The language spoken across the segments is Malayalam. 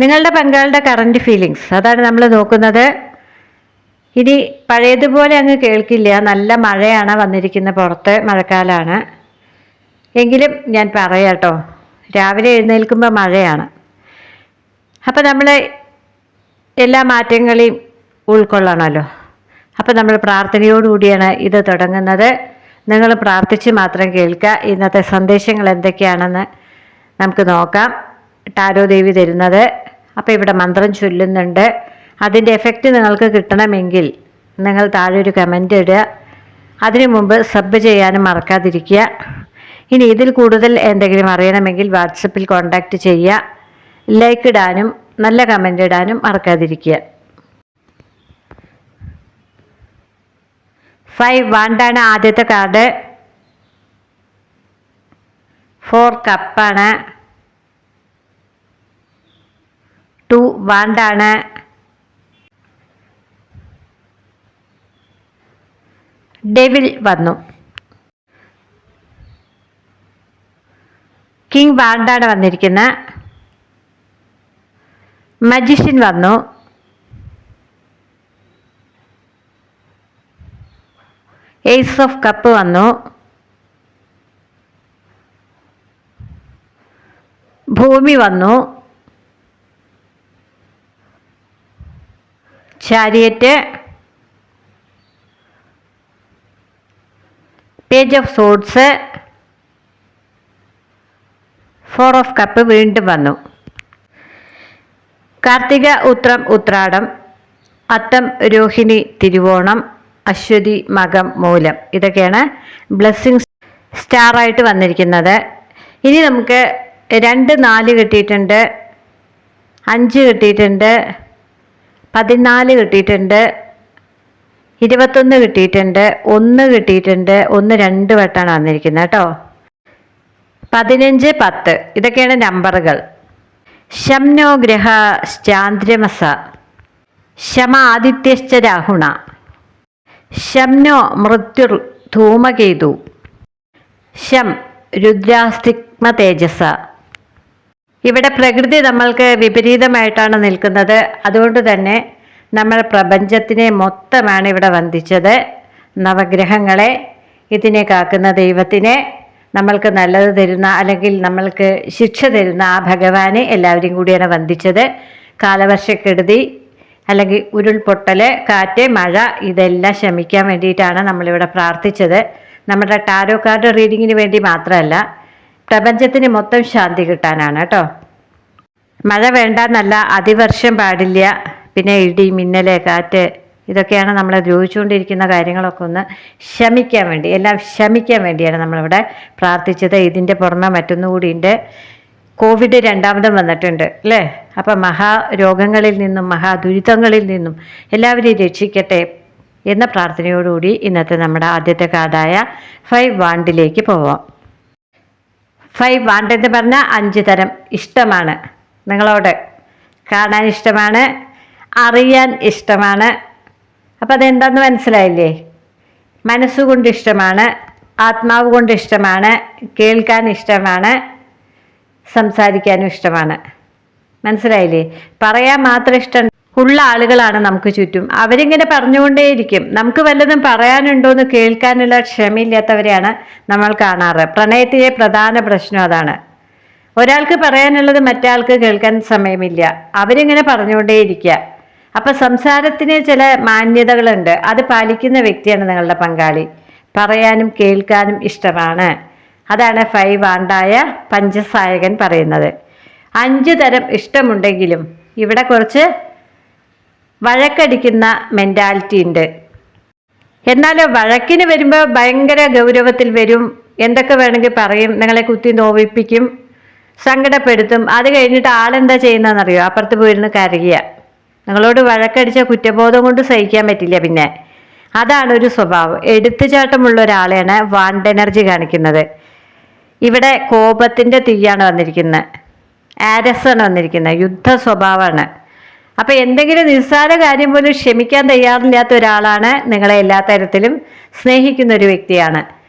നിങ്ങളുടെ പങ്കാളിയുടെ കറൻറ്റ് ഫീലിങ്സ് അതാണ് നമ്മൾ നോക്കുന്നത്. ഇനി പഴയതുപോലെ അങ്ങ് കേൾക്കില്ല. നല്ല മഴയാണ് വന്നിരിക്കുന്നത്, പുറത്ത് മഴക്കാലമാണ്. എങ്കിലും ഞാൻ പറയാം കേട്ടോ, രാവിലെ എഴുന്നേൽക്കുമ്പോൾ മഴയാണ്. അപ്പോൾ നമ്മൾ എല്ലാ മാറ്റങ്ങളെയും ഉൾക്കൊള്ളണമല്ലോ. അപ്പോൾ നമ്മൾ പ്രാർത്ഥനയോടുകൂടിയാണ് ഇത് തുടങ്ങുന്നത്. നിങ്ങൾ പ്രാർത്ഥിച്ച് മാത്രം കേൾക്കുക. ഇന്നത്തെ സന്ദേശങ്ങൾ എന്തൊക്കെയാണെന്ന് നമുക്ക് നോക്കാം. ടാരോ ദേവി തരുന്നത്. അപ്പോൾ ഇവിടെ മന്ത്രം ചൊല്ലുന്നുണ്ട്. അതിൻ്റെ എഫക്റ്റ് നിങ്ങൾക്ക് കിട്ടണമെങ്കിൽ നിങ്ങൾ താഴെ ഒരു കമൻ്റ് ഇടുക. അതിനു മുമ്പ് സബ് ചെയ്യാനും മറക്കാതിരിക്കുക. ഇനി ഇതിൽ കൂടുതൽ എന്തെങ്കിലും അറിയണമെങ്കിൽ വാട്സപ്പിൽ കോൺടാക്റ്റ് ചെയ്യുക. ലൈക്ക് ഇടാനും നല്ല കമൻ്റ് ഇടാനും മറക്കാതിരിക്കുക. 5 വാണ്ടാണ് ആദ്യത്തെ കാർഡ്. 4 കപ്പാണ്. 2 വാണ്ടാണ്. ഡെവിൽ വന്നു. കിങ് വാണ്ടാണ് വന്നിരിക്കുന്നത്. മജിഷ്യൻ വന്നു. ഏസ് ഓഫ് കപ്പ് വന്നു. ഭൂമി വന്നു. Chariot. Page of swords. 4 of cup വീണ്ടും വന്നു. കാർത്തിക, ഉത്രം, ഉത്രാടം, അത്തം, രോഹിണി, തിരുവോണം, അശ്വതി, മകം, മൂലം ഇതൊക്കെയാണ് ബ്ലെസ്സിങ്സ് സ്റ്റാറായിട്ട് വന്നിരിക്കുന്നത്. ഇനി നമുക്ക് 2 4 കിട്ടിയിട്ടുണ്ട്, 5 കിട്ടിയിട്ടുണ്ട്, 14 കിട്ടിയിട്ടുണ്ട്, 21 കിട്ടിയിട്ടുണ്ട്, 1 കിട്ടിയിട്ടുണ്ട്. 1 2 വട്ടമാണ് വന്നിരിക്കുന്നത് കേട്ടോ. 15 10 ഇതൊക്കെയാണ് നമ്പറുകൾ. ശംനോ ഗ്രഹ ചാന്ദ്രമസ ശമ ആദിത്യശ്ച രാഹുണ ശംനോ മൃത്യുർ ധൂമകേതു ശം രുദ്രാസ്തിഗ്മ തേജസ. ഇവിടെ പ്രകൃതി നമ്മൾക്ക് വിപരീതമായിട്ടാണ് നിൽക്കുന്നത്. അതുകൊണ്ട് തന്നെ നമ്മൾ പ്രപഞ്ചത്തിനെ മൊത്തമാണ് ഇവിടെ വന്ദിച്ചത്. നവഗ്രഹങ്ങളെ, ഇതിനെ കാക്കുന്ന ദൈവത്തിനെ, നമ്മൾക്ക് നല്ലത് തരുന്ന അല്ലെങ്കിൽ നമ്മൾക്ക് ശിക്ഷ തരുന്ന ആ ഭഗവാനെ എല്ലാവരെയും കൂടിയാണ് വന്ദിച്ചത്. കാലവർഷക്കെടുതി അല്ലെങ്കിൽ ഉരുൾപൊട്ടൽ, കാറ്റ്, മഴ ഇതെല്ലാം ശമിക്കാൻ വേണ്ടിയിട്ടാണ് നമ്മളിവിടെ പ്രാർത്ഥിച്ചത്. നമ്മുടെ ടാരോ കാർഡ് റീഡിങ്ങിന് വേണ്ടി മാത്രമല്ല, പ്രപഞ്ചത്തിന് മൊത്തം ശാന്തി കിട്ടാനാണ് കേട്ടോ. മഴ വേണ്ടെന്നല്ല, അതിവർഷം പാടില്ല. പിന്നെ ഇടി, മിന്നൽ, കാറ്റ് ഇതൊക്കെയാണ് നമ്മൾ ദ്രോഹിച്ചുകൊണ്ടിരിക്കുന്ന കാര്യങ്ങളൊക്കെ ഒന്ന് ശമിക്കാൻ വേണ്ടി, എല്ലാം ശമിക്കാൻ വേണ്ടിയാണ് നമ്മളിവിടെ പ്രാർത്ഥിച്ചത്. ഇതിൻ്റെ പുറമെ മറ്റൊന്നുകൂടിയുണ്ട്. കോവിഡ് 2ാമതും വന്നിട്ടുണ്ട് അല്ലേ? അപ്പം മഹാരോഗങ്ങളിൽ നിന്നും മഹാദുരിതങ്ങളിൽ നിന്നും എല്ലാവരെയും രക്ഷിക്കട്ടെ എന്ന പ്രാർത്ഥനയോടുകൂടി ഇന്നത്തെ നമ്മുടെ ആദ്യത്തെ കാർഡായ 5 വാണ്ടിലേക്ക് പോവാം. 5 വാണ്ട് എന്ന് പറഞ്ഞാൽ 5 തരം ഇഷ്ടമാണ്. നിങ്ങളോട് കാണാൻ ഇഷ്ടമാണ്, അറിയാൻ ഇഷ്ടമാണ്. അപ്പം അതെന്താന്ന് മനസ്സിലായില്ലേ? മനസ്സുകൊണ്ട് ഇഷ്ടമാണ്, ആത്മാവ് കൊണ്ട് ഇഷ്ടമാണ്, കേൾക്കാൻ ഇഷ്ടമാണ്, സംസാരിക്കാനും ഇഷ്ടമാണ്. മനസ്സിലായില്ലേ? പറയാൻ മാത്രം ഇഷ്ടം ഉള്ള ആളുകളാണ് നമുക്ക് ചുറ്റും. അവരിങ്ങനെ പറഞ്ഞുകൊണ്ടേയിരിക്കും. നമുക്ക് വല്ലതും പറയാനുണ്ടോ എന്ന് കേൾക്കാനുള്ള ക്ഷമയില്ലാത്തവരെയാണ് നമ്മൾ കാണാറ്. പ്രണയത്തിലെ പ്രധാന പ്രശ്നം അതാണ്. ഒരാൾക്ക് പറയാനുള്ളത് മറ്റാൾക്ക് കേൾക്കാൻ സമയമില്ല. അവരിങ്ങനെ പറഞ്ഞുകൊണ്ടേയിരിക്കുക. അപ്പം സംസാരത്തിന് ചില മാന്യതകളുണ്ട്. അത് പാലിക്കുന്ന വ്യക്തിയാണ് നിങ്ങളുടെ പങ്കാളി. പറയാനും കേൾക്കാനും ഇഷ്ടമാണ്. അതാണ് 5 വാണ്ടായ പഞ്ചസായകൻ പറയുന്നത്. 5 തരം ഇഷ്ടമുണ്ടെങ്കിലും ഇവിടെ കുറച്ച് വഴക്കടിക്കുന്ന മെൻറ്റാലിറ്റി ഉണ്ട്. എന്നാലോ വഴക്കിന് വരുമ്പോൾ ഭയങ്കര ഗൗരവത്തിൽ വരും. എന്തൊക്കെ വേണമെങ്കിൽ പറയും, നിങ്ങളെ കുത്തി നോവിപ്പിക്കും, സങ്കടപ്പെടുത്തും. അത് കഴിഞ്ഞിട്ട് ആളെന്താ ചെയ്യുന്നതെന്നറിയോ? അപ്പുറത്ത് പോയിരുന്ന് കരയുക. നിങ്ങളോട് വഴക്കടിച്ച കുറ്റബോധം കൊണ്ട് സഹിക്കാൻ പറ്റില്ല. പിന്നെ അതാണ് ഒരു സ്വഭാവം. എടുത്തുചാട്ടമുള്ള ഒരാളെയാണ് വാണ്ട് എനർജി കാണിക്കുന്നത്. ഇവിടെ കോപത്തിൻ്റെ തീയാണ് വന്നിരിക്കുന്നത്. ആരസാണ് വന്നിരിക്കുന്നത്. യുദ്ധ സ്വഭാവമാണ്. അപ്പം എന്തെങ്കിലും നിസ്സാര കാര്യം പോലും ക്ഷമിക്കാൻ തയ്യാറില്ലാത്ത ഒരാളാണ്. നിങ്ങളെ എല്ലാ തരത്തിലും സ്നേഹിക്കുന്ന ഒരു വ്യക്തിയാണ്.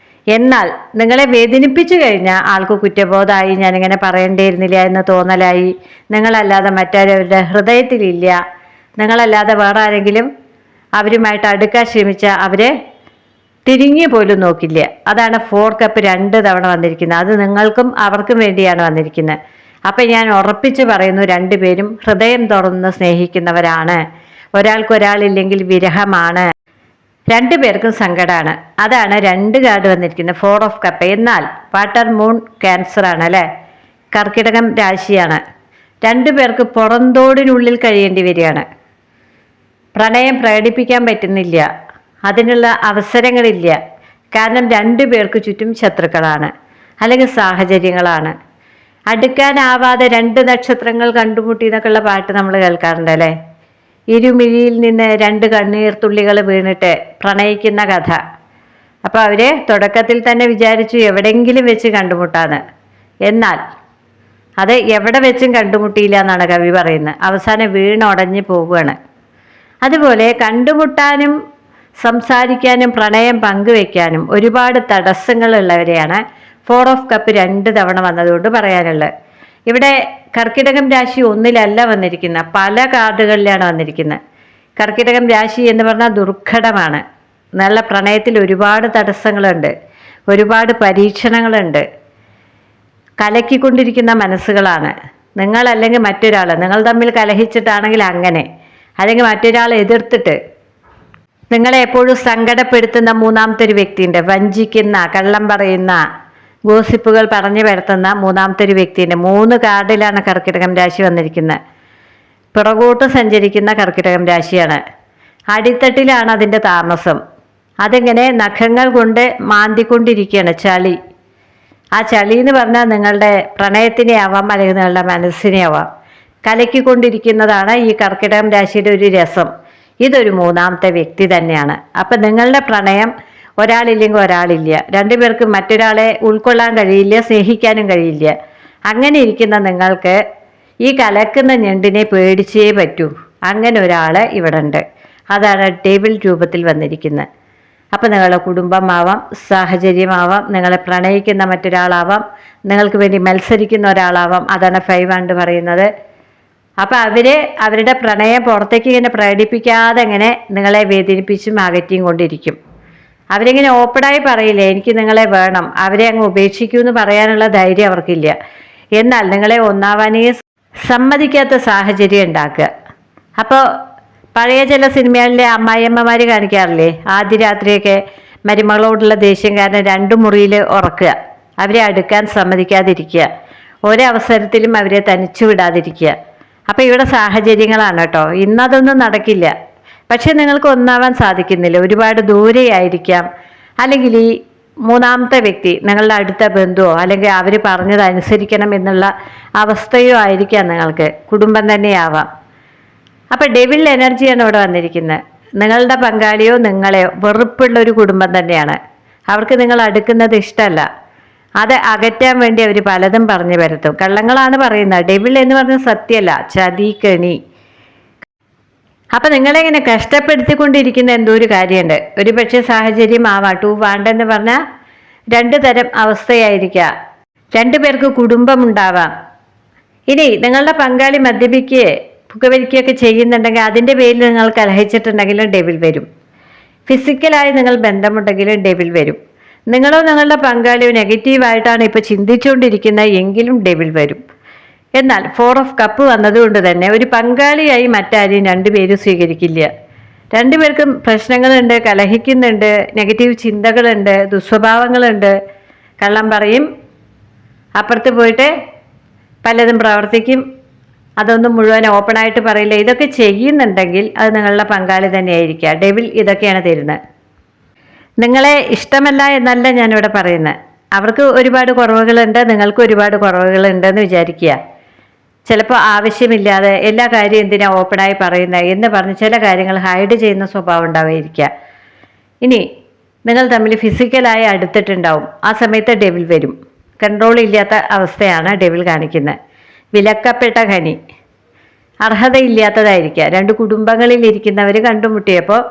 എന്നാൽ നിങ്ങളെ വേദനിപ്പിച്ചു കഴിഞ്ഞാൽ ആൾക്ക് കുറ്റബോധമായി, ഞാനിങ്ങനെ പറയേണ്ടിയിരുന്നില്ല എന്ന് തോന്നലായി, നിങ്ങളല്ലാതെ മറ്റവരുടെ ഹൃദയത്തിലില്ല, നിങ്ങളല്ലാതെ വേറെ ആരെങ്കിലും അവരുമായിട്ട് അടുക്കാൻ ശ്രമിച്ചാൽ അവരെ തിരിഞ്ഞു പോലും നോക്കില്ല. അതാണ് 4 കപ്പ് 2 തവണ വന്നിരിക്കുന്നത്. അത് നിങ്ങൾക്കും അവർക്കും വേണ്ടിയാണ് വന്നിരിക്കുന്നത്. അപ്പം ഞാൻ ഉറപ്പിച്ച് പറയുന്നു, രണ്ടുപേരും ഹൃദയം തുറന്ന് സ്നേഹിക്കുന്നവരാണ്. ഒരാൾക്കൊരാളില്ലെങ്കിൽ വിരഹമാണ്, രണ്ടുപേർക്കും സങ്കടമാണ്. അതാണ് 2 കാർഡ് വന്നിരിക്കുന്നത്, 4 ഓഫ് കപ്പ്. എന്നാൽ വാട്ടർ മൂൺ ക്യാൻസർ ആണ് അല്ലേ, കർക്കിടകം രാശിയാണ്. രണ്ടുപേർക്ക് പുറന്തോടിനുള്ളിൽ കഴിയേണ്ടി വരികയാണ്. പ്രണയം പ്രകടിപ്പിക്കാൻ പറ്റുന്നില്ല, അതിനുള്ള അവസരങ്ങളില്ല. കാരണം 2 പേർക്ക് ചുറ്റും ശത്രുക്കളാണ്, അല്ലെങ്കിൽ സാഹചര്യങ്ങളാണ്. അടുക്കാനാവാതെ 2 നക്ഷത്രങ്ങൾ കണ്ടുമുട്ടി എന്നൊക്കെയുള്ള പാട്ട് നമ്മൾ കേൾക്കാറുണ്ട് അല്ലേ. ഇരുമിഴിയിൽ നിന്ന് 2 കണ്ണീർ തുള്ളികൾ വീണിട്ട് പ്രണയിക്കുന്ന കഥ. അപ്പോൾ അവര് തുടക്കത്തിൽ തന്നെ വിചാരിച്ചു എവിടെയെങ്കിലും വെച്ച് കണ്ടുമുട്ടാന്ന്. എന്നാൽ അത് എവിടെ വെച്ചും കണ്ടുമുട്ടിയില്ല എന്നാണ് കവി പറയുന്നത്. അവസാനം വീണുടഞ്ഞ് പോവുകയാണ്. അതുപോലെ കണ്ടുമുട്ടാനും സംസാരിക്കാനും പ്രണയം പങ്കുവെക്കാനും ഒരുപാട് തടസ്സങ്ങളുള്ളവരെയാണ് 4 ഓഫ് കപ്പ് 2 തവണ വന്നതുകൊണ്ട് പറയാനുള്ളത്. ഇവിടെ കർക്കിടകം രാശി 1-ലല്ല വന്നിരിക്കുന്നത്, പല കാർഡുകളിലാണ് വന്നിരിക്കുന്നത്. കർക്കിടകം രാശി എന്ന് പറഞ്ഞാൽ ദുർഘടമാണ്. നല്ല പ്രണയത്തിൽ ഒരുപാട് തടസ്സങ്ങളുണ്ട്, ഒരുപാട് പരീക്ഷണങ്ങളുണ്ട്. കലക്കിക്കൊണ്ടിരിക്കുന്ന മനസ്സുകളാണ്. നിങ്ങളല്ലെങ്കിൽ മറ്റൊരാൾ, നിങ്ങൾ തമ്മിൽ കലഹിച്ചിട്ടാണെങ്കിൽ അങ്ങനെ, അല്ലെങ്കിൽ മറ്റൊരാളെ എതിർത്തിട്ട് നിങ്ങളെ എപ്പോഴും സങ്കടപ്പെടുത്തുന്ന മൂന്നാമത്തെ ഒരു വ്യക്തിയുണ്ട്. വഞ്ചിക്കുന്ന, കള്ളം പറയുന്ന, ഗോസിപ്പുകൾ പറഞ്ഞു വരുത്തുന്ന മൂന്നാമത്തെ ഒരു വ്യക്തിയുണ്ട്. 3 കാർഡിലാണ് കർക്കിടകം രാശി വന്നിരിക്കുന്നത്. പുറകോട്ട് സഞ്ചരിക്കുന്ന കർക്കിടകം രാശിയാണ്. അടിത്തട്ടിലാണ് അതിൻ്റെ താമസം. അതിങ്ങനെ നഖങ്ങൾ കൊണ്ട് മാന്തിക്കൊണ്ടിരിക്കുകയാണ്, ചളി. ആ ചളി എന്ന് പറഞ്ഞാൽ നിങ്ങളുടെ പ്രണയത്തിനെ ആവാം, അല്ലെങ്കിൽ നിങ്ങളുടെ മനസ്സിനെ ആവാം. കലക്കിക്കൊണ്ടിരിക്കുന്നതാണ് ഈ കർക്കിടകം രാശിയുടെ ഒരു രസം. ഇതൊരു മൂന്നാമത്തെ വ്യക്തി തന്നെയാണ്. അപ്പം നിങ്ങളുടെ പ്രണയം ഒരാളില്ലെങ്കിൽ ഒരാളില്ല, 2 പേർക്ക് മറ്റൊരാളെ ഉൾക്കൊള്ളാൻ കഴിയില്ല, സ്നേഹിക്കാനും കഴിയില്ല. അങ്ങനെ ഇരിക്കുന്ന നിങ്ങൾക്ക് ഈ കലക്കുന്ന ഞണ്ടിനെ പേടിച്ചേ പറ്റൂ. അങ്ങനെ ഒരാൾ ഇവിടെ ഉണ്ട്. അതാണ് ഡെവിൾ രൂപത്തിൽ വന്നിരിക്കുന്നത്. അപ്പം നിങ്ങളുടെ കുടുംബമാവാം, സാഹചര്യമാവാം, നിങ്ങളെ പ്രണയിക്കുന്ന മറ്റൊരാളാവാം, നിങ്ങൾക്ക് വേണ്ടി മത്സരിക്കുന്ന ഒരാളാവാം. അതാണ് 5 ആണ്ട് പറയുന്നത്. അപ്പം അവരുടെ പ്രണയം പുറത്തേക്ക് ഇങ്ങനെ പ്രകടിപ്പിക്കാതെ ഇങ്ങനെ നിങ്ങളെ വേദനിപ്പിച്ചും അകറ്റിയും കൊണ്ടിരിക്കും. അവരിങ്ങനെ ഓപ്പണായി പറയില്ലേ എനിക്ക് നിങ്ങളെ വേണം, അവരെ അങ്ങ് ഉപേക്ഷിക്കൂ എന്ന് പറയാനുള്ള ധൈര്യം അവർക്കില്ല. എന്നാൽ നിങ്ങളെ ഒന്നാവാനേ സമ്മതിക്കാത്ത സാഹചര്യം ഉണ്ടാക്കുക. അപ്പോൾ പഴയ ചില സിനിമകളിലെ അമ്മായിയമ്മമാർ കാണിക്കാറില്ലേ, ആദ്യ രാത്രിയൊക്കെ മരുമകളോടുള്ള ദേഷ്യം കാരണം 2 മുറിയിൽ ഉറക്കുക, അവരെ അടുക്കാൻ സമ്മതിക്കാതിരിക്കുക, ഒരവസരത്തിലും അവരെ തനിച്ചു വിടാതിരിക്കുക. അപ്പോൾ ഇവിടെ സാഹചര്യങ്ങളാണ് കേട്ടോ. ഇന്നതൊന്നും നടക്കില്ല. പക്ഷെ നിങ്ങൾക്ക് ഒന്നാവാൻ സാധിക്കുന്നില്ല, ഒരുപാട് ദൂരെയായിരിക്കാം. അല്ലെങ്കിൽ ഈ മൂന്നാമത്തെ വ്യക്തി നിങ്ങളുടെ അടുത്ത ബന്ധുവോ അല്ലെങ്കിൽ അവർ പറഞ്ഞത് അനുസരിക്കണം എന്നുള്ള അവസ്ഥയോ ആയിരിക്കാം നിങ്ങൾക്ക്, കുടുംബം തന്നെയാവാം. അപ്പം ഡെവിൾ എനർജിയാണ് ഇവിടെ വന്നിരിക്കുന്നത്. നിങ്ങളുടെ പങ്കാളിയോ നിങ്ങളെയോ വെറുപ്പുള്ള ഒരു കുടുംബം തന്നെയാണ്. അവർക്ക് നിങ്ങൾ അടുക്കുന്നത് ഇഷ്ടമല്ല. അത് അകറ്റാൻ വേണ്ടി അവർ പലതും പറഞ്ഞു വരുത്തും. കള്ളങ്ങളാണ് പറയുന്നത്. ഡെവിൾ എന്ന് പറഞ്ഞ സത്യമല്ല, ചതി, കെണി. അപ്പം നിങ്ങളെങ്ങനെ കഷ്ടപ്പെടുത്തിക്കൊണ്ടിരിക്കുന്ന എന്തോ ഒരു കാര്യമുണ്ട്. ഒരു പക്ഷേ സാഹചര്യം ആവാം. 2 വേണ്ടെന്ന് പറഞ്ഞാൽ 2 തരം അവസ്ഥയായിരിക്കുക. 2 പേർക്ക് കുടുംബം ഉണ്ടാവാം. ഇനി നിങ്ങളുടെ പങ്കാളി മദ്യപിക്കുകയോ പുകവലിക്കുകയൊക്കെ ചെയ്യുന്നുണ്ടെങ്കിൽ അതിൻ്റെ പേരിൽ നിങ്ങൾ കലഹിച്ചിട്ടുണ്ടെങ്കിലും ഡെവിൾ വരും. ഫിസിക്കലായി നിങ്ങൾ ബന്ധമുണ്ടെങ്കിലും ഡെവിൾ വരും. നിങ്ങളോ നിങ്ങളുടെ പങ്കാളിയോ നെഗറ്റീവായിട്ടാണ് ഇപ്പോൾ ചിന്തിച്ചുകൊണ്ടിരിക്കുന്നത് എങ്കിലും ഡെവിൾ വരും. എന്നാൽ 4 ഓഫ് കപ്പ് വന്നതുകൊണ്ട് തന്നെ ഒരു പങ്കാളിയായി മറ്റാരെയും 2 പേരും സ്വീകരിക്കില്ല. 2 പേർക്കും പ്രശ്നങ്ങളുണ്ട്, കലഹിക്കുന്നുണ്ട്, നെഗറ്റീവ് ചിന്തകളുണ്ട്, ദുസ്വഭാവങ്ങളുണ്ട്. കള്ളം പറയും, അപ്പുറത്ത് പോയിട്ട് പലതും പ്രവർത്തിക്കും, അതൊന്നും മുഴുവൻ ഓപ്പണായിട്ട് പറയില്ല. ഇതൊക്കെ ചെയ്യുന്നുണ്ടെങ്കിൽ അത് നിങ്ങളുടെ പങ്കാളി തന്നെയായിരിക്കുക. ഡെവിൾ ഇതൊക്കെയാണ് തരുന്നത്. നിങ്ങളെ ഇഷ്ടമല്ല എന്നല്ല ഞാനിവിടെ പറയുന്നത്. അവർക്ക് ഒരുപാട് കുറവുകളുണ്ട്, നിങ്ങൾക്ക് ഒരുപാട് കുറവുകളുണ്ടെന്ന് വിചാരിക്കുക. ചിലപ്പോൾ ആവശ്യമില്ലാതെ എല്ലാ കാര്യവും എന്തിനാ ഓപ്പണായി പറയുന്നത് എന്ന് പറഞ്ഞ് ചില കാര്യങ്ങൾ ഹൈഡ് ചെയ്യുന്ന സ്വഭാവം ഉണ്ടാവുമായിരിക്കുക. ഇനി നിങ്ങൾ തമ്മിൽ ഫിസിക്കലായി അടുത്തിട്ടുണ്ടാവും. ആ സമയത്ത് ഡെവിൾ വരും. കൺട്രോൾ ഇല്ലാത്ത അവസ്ഥയാണ് ഡെവിൾ കാണിക്കുന്നത്. വിലക്കപ്പെട്ട ഖനി അർഹതയില്ലാത്തതായിരിക്കുക. 2 കുടുംബങ്ങളിൽ ഇരിക്കുന്നവർ കണ്ടുമുട്ടിയപ്പോൾ